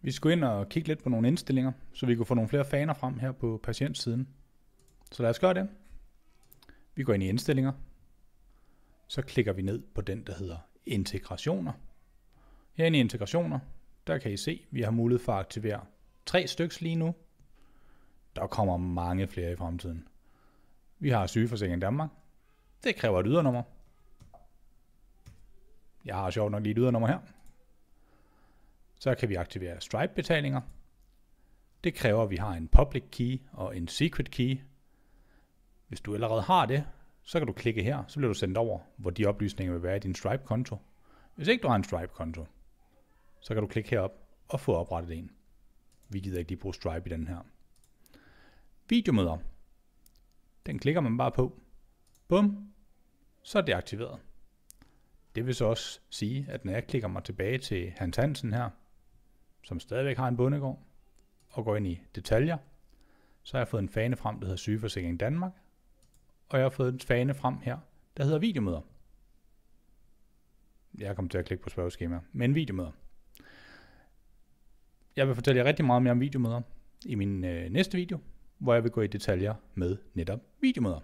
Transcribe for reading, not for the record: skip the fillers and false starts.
Vi skal gå ind og kigge lidt på nogle indstillinger, så vi kan få nogle flere faner frem her på patientsiden. Så lad os gøre det. Vi går ind i indstillinger. Så klikker vi ned på den, der hedder integrationer. Herinde i integrationer, der kan I se, at vi har mulighed for at aktivere 3 styks lige nu. Der kommer mange flere i fremtiden. Vi har Sygeforsikring Danmark. Det kræver et ydernummer. Jeg har sjovt nok lige et ydernummer her. Så kan vi aktivere Stripe-betalinger. Det kræver, at vi har en public key og en secret key. Hvis du allerede har det, så kan du klikke her, så bliver du sendt over, hvor de oplysninger vil være i din Stripe-konto. Hvis ikke du har en Stripe-konto, så kan du klikke herop og få oprettet en. Vi gider ikke lige bruge Stripe i den her. Videomøder. Den klikker man bare på. Bum. Så er det aktiveret. Det vil så også sige, at når jeg klikker mig tilbage til Hans Hansen her, som stadigvæk har en bondegård, og går ind i detaljer, så har jeg fået en fane frem, der hedder Sygeforsikring Danmark, og jeg har fået en fane frem her, der hedder videomøder. Jeg kommer til at klikke på spørgeskema, men videomøder. Jeg vil fortælle jer rigtig meget mere om videomøder i min næste video, hvor jeg vil gå i detaljer med netop videomøder.